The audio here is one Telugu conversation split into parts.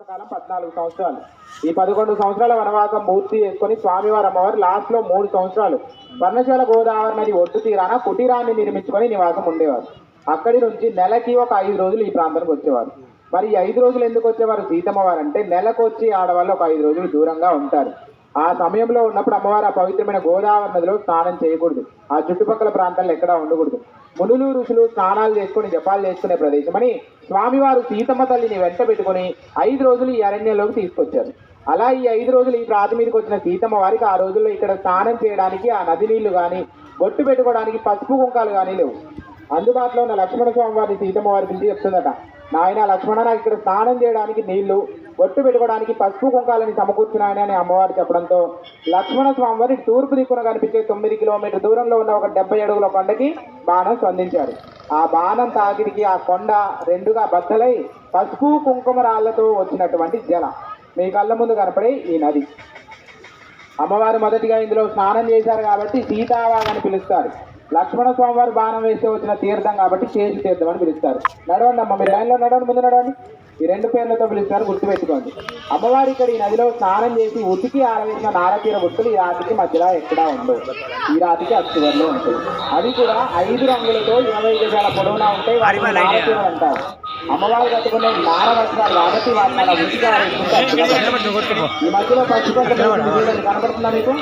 కాలం 14 సంవత్సరాలు. ఈ 11 సంవత్సరాల వనవాసం పూర్తి చేసుకుని స్వామివారి అమ్మవారు లాస్ట్ లో 3 సంవత్సరాలు పర్ణశాల గోదావరి నది ఒడ్డు తీరాన కుటీరాన్ని నిర్మించుకొని నివాసం ఉండేవారు. అక్కడి నుంచి నెలకి ఒక 5 రోజులు ఈ ప్రాంతానికి వచ్చేవారు. మరి ఈ 5 రోజులు ఎందుకు వచ్చేవారు సీతమ్మ వారు అంటే, నెలకు వచ్చి ఆడవాళ్ళు ఒక 5 రోజులు దూరంగా ఉంటారు. ఆ సమయంలో ఉన్నప్పుడు అమ్మవారు ఆ పవిత్రమైన గోదావరి నదిలో స్నానం చేయకూడదు. ఆ చుట్టుపక్కల ప్రాంతాల్లో ఎక్కడా ఉండకూడదు. మునులు ఋషులు స్నానాలు చేసుకుని జపాలు చేసుకునే ప్రదేశం అని స్వామివారు సీతమ్మ తల్లిని వెంట పెట్టుకుని 5 రోజులు ఈ అరణ్యంలోకి తీసుకొచ్చారు. అలా ఈ 5 రోజులు ఈ ప్రాతి మీదకి వచ్చిన సీతమ్మ వారికి ఆ రోజుల్లో ఇక్కడ స్నానం చేయడానికి ఆ నది నీళ్లు కానీ, బొట్టు పెట్టుకోవడానికి పసుపు కుంకాలు కానీ లేవు. అందుబాటులో ఉన్న లక్ష్మణ స్వామి వారిని సీతమ్మ వారి గురించి చెప్తుందట, నాయన లక్ష్మణ, నాకు ఇక్కడ స్నానం చేయడానికి నీళ్లు, బొట్టు పెట్టుకోవడానికి పసుపు కుంకాలని సమకూర్చున్నాయని అని అమ్మవారు చెప్పడంతో లక్ష్మణ స్వామి వారి తూర్పు దిక్కున కనిపించే 9 కిలోమీటర్ దూరంలో ఉన్న ఒక 70 అడుగుల కొండకి బాణం స్పందించారు. ఆ బాణం తాకిడికి ఆ కొండ రెండుగా బద్దలై పసుపు కుంకుమ రాళ్లతో వచ్చినటువంటి జల మీ కళ్ళ ముందు కనపడే ఈ నది. అమ్మవారు మొదటిగా ఇందులో స్నానం చేశారు కాబట్టి సీతావాగ్ అని పిలుస్తారు. లక్ష్మణ స్వామి వారు బాణం వేస్తే వచ్చిన తీర్థం కాబట్టి చేసి తీర్థం అని పిలుస్తారు. నడవండి అమ్మ, మీరు లైన్లో నడవండి, ముందు నడవండి. ఈ 2 పేర్లతో పిలుస్తారు, గుర్తుపెట్టుకోండి. అమ్మవారి ఇక్కడ ఈ నదిలో స్నానం చేసి ఉతికి ఆరవేసిన నారతీర బుట్టలు ఈ రాతికి మధ్యలో ఎక్కడా ఉండవు. ఈ రాతికి అచ్చువర్లో ఉంటుంది. అది కూడా 5 రంగులతో 20 గజాల పొడవునా ఉంటాయి. వాటిని నారతీరం అంటారు. అమ్మవారు కట్టుకునే నార వస్త్రాలు కాబట్టి వాటిని అలా ఉతికి ఆరేసుకుంటారు. ఈ మధ్యలో పసుపు కనపడుతుందా మీకు?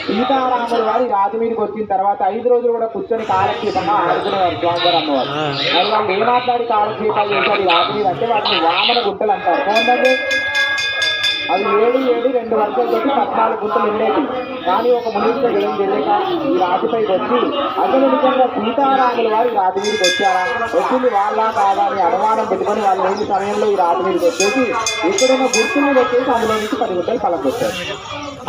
సీతారాములు వారి రాతి మీదకి వచ్చిన తర్వాత 5 రోజులు కూడా కూర్చొని కాలక్షేపంగా ఆడుకునేవారు స్వామివారు అమ్మవారు. మరి వాళ్ళు ఏ మాట్లాడి కాలక్షేపాలు చేశారు ఈ రాతి మీద అంటే వాటిని వామన గుట్టలు అంటారు. పోందండి, అవి 7 వర్షాలతో 14 గుంటలు ఉండేవి. కానీ ఒక మునితో ఏం తెలియక ఈ రాతిపైకి వచ్చి అసలు నిజంగా సీతారాముల వారు ఈ రాతి మీదకి వచ్చారా, వచ్చింది వాళ్ళ కాదా అని అనుమానం పెట్టుకొని వాళ్ళు లేని సమయంలో ఈ రాతి మీదకి వచ్చేసి ఇక్కడున్న గుర్తులు వచ్చేసి అందులో నుంచి 10 గుంటలు పలకొచ్చారు.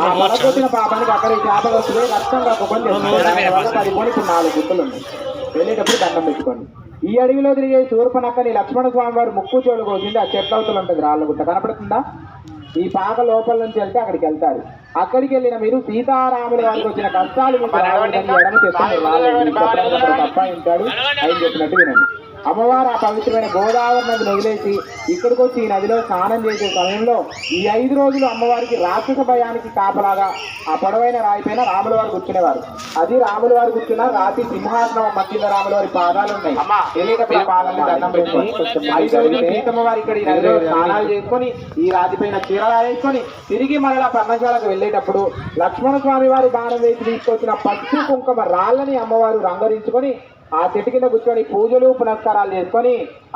ఆ పలకొచ్చిన పాపానికి అక్కడ చేపలు వస్తే రక్తం కక్కుకొని వల్ల 10 కొని 4 గుంటలు ఉన్నాయి. వెళ్ళేటప్పుడు దండం పెట్టుకోండి. ఈ అడవిలో తిరిగే శూర్పణఖని లక్ష్మణ స్వామి వారు ముక్కు చెవులు కోసింది ఆ చెట్లవతలు ఉంటుంది రాళ్ళగుట్ట, కనపడుతుందా? ఈ పాక లోపల నుంచి వెళ్తే అక్కడికి వెళ్తారు. అక్కడికి వెళ్ళిన మీరు సీతారాముల వారికి వచ్చిన కష్టాలు మీకు రావడానికి ఎడమ చెప్తారు. తప్ప ఉంటాడు ఆయన చెప్పినట్టు వినండి. అమ్మవారు ఆ పవిత్రమైన గోదావరి నదిని వదిలేసి ఇక్కడికి వచ్చి ఈ నదిలో స్నానం చేసే సమయంలో ఈ 5 రోజులు అమ్మవారికి రాక్షస భయానికి కాపలాగా ఆ పొడవైన రాయిపైన రాముల వారు కూర్చునేవారు. అది రాముల వారు కూర్చున్న రాతి సింహాసనం మధ్యలో రాముల వారి పాదాలు ఉన్నాయి. తెలియకపోయి పాదాలను దండం పెట్టుకొని 5 రోజులు సీతమ్మ వారు ఇక్కడ ఈ నదిలో స్నానాలు చేసుకొని ఈ రాతిపైన చీరలా వేసుకొని తిరిగి మరలా పర్ణశాలకు వెళ్ళేటప్పుడు లక్ష్మణ స్వామి వారి బాణం వేసి తీసుకొచ్చిన పసుపు కుంకుమ రాళ్ళని అమ్మవారు రంగరించుకొని ఆ చెట్టు కింద కూర్చొని పూజలు పునస్కారాలు చేసుకొని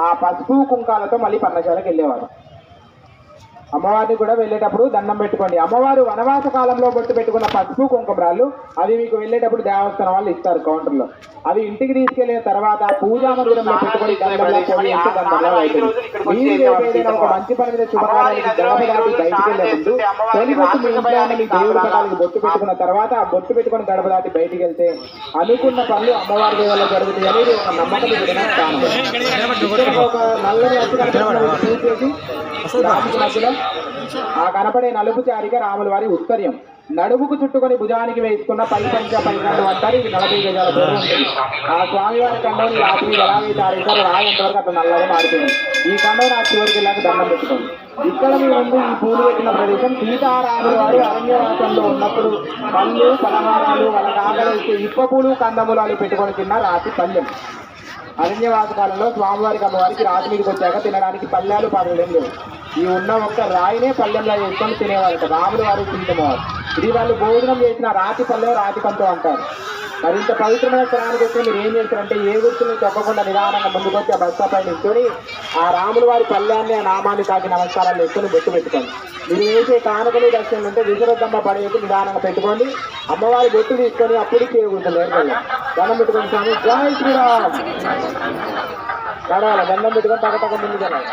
ఆ పసుపు కుంకాలతో మళ్ళీ పర్ణశాలకు వెళ్ళేవారు. అమ్మవారిని కూడా వెళ్ళేటప్పుడు దండం పెట్టుకోండి. అమ్మవారు వనవాస కాలంలో బొట్టు పెట్టుకున్న పసుపు కుంకుమరాళ్ళు అవి మీకు వెళ్ళేటప్పుడు దేవస్థానం వాళ్ళు ఇస్తారు కౌంటర్లో. అవి ఇంటికి తీసుకెళ్లిన తర్వాత పూజా మందిరంలో పెట్టుకొని దండంలో పొడి ఎంత దండంలో అవుతుంది. మీరు ఏదైనా ఒక మంచి పని మీద శుభకార్యానికి గడప దాటి బయటికి వెళ్ళే ముందు తొలి బొట్టు మీ ఇంట్లో మీ దేవుడి పటానికి బొట్టు పెట్టుకున్న తర్వాత ఆ బొట్టు పెట్టుకుని గడప దాటి బయటికి వెళ్తే అనుకున్న పనులు అమ్మవారి దేవుల్లో జరుగుతాయి అనేది ఒక నమ్మకం స్థానం. ఒక నల్లని అచ్చు చూసేసి మధ్యలో ఆ కనపడే నలుపు చారిక రాముల వారి ఉత్తర్యం నడుముకు చుట్టుకొని భుజానికి వేసుకున్న పైపంచ పైకండు అంటారు. ఇది 40 గజాల దూరం ఉంటుంది. ఆ స్వామివారి కండం రాత్రి ఎలాగైతే ఆరేసారో రాయంతవరకు అట్లా నల్లగా మారిపోయింది. ఈ కండం నా చివరికి వెళ్ళాక దండం పెట్టుకోండి. ఇక్కడ మీ ముందు ఈ పూలు పెట్టిన ప్రదేశం సీతారాముల వారు అరణ్యవాసంలో ఉన్నప్పుడు పళ్ళు పలహారాలు వాళ్ళకి ఆకలిస్తే ఇప్ప పూలు కందములు అవి పెట్టుకొని తిన్న రాతి పల్లెం. అరణ్యవాస కాలంలో స్వామివారికి అమ్మవారికి రాతి మీదకి వచ్చాక తినడానికి పల్లెలు పాటలు ఏం లేవు. ఈ ఉన్న ఒక్క రాయినే పల్లెంలో వేసుకొని తినేవారు రాములు వారు సీతమ్మవారు. ఇది వాళ్ళు భోజనం చేసిన రాతి పల్లె రాతి కంతో అంటారు. మరింత పవిత్రమైన స్థలానికి వచ్చి మీరు ఏం చేస్తారంటే ఏ గుర్తుని తప్పకుండా నిదానంగా ముందుకు వచ్చి ఆ బస్తాపై నిల్చొని ఆ రాముల వారి పల్లెన్ని ఆ నామాన్ని తాకి నమస్కారాలు వేసుకొని బొట్టు పెట్టుకోండి. మీరు వేసే కానుకలు దర్శనం ఉంటే విసరద్దమ్మ పడేసి నిదానంగా పెట్టుకోండి. అమ్మవారి బొట్టు తీసుకొని అప్పుడు చేయకూడదు దండం పెట్టుకొని స్వామి జై శ్రీరామ్ నడవాలి. దండం పెట్టుకొని తగ్గ ముందు జరగాలి.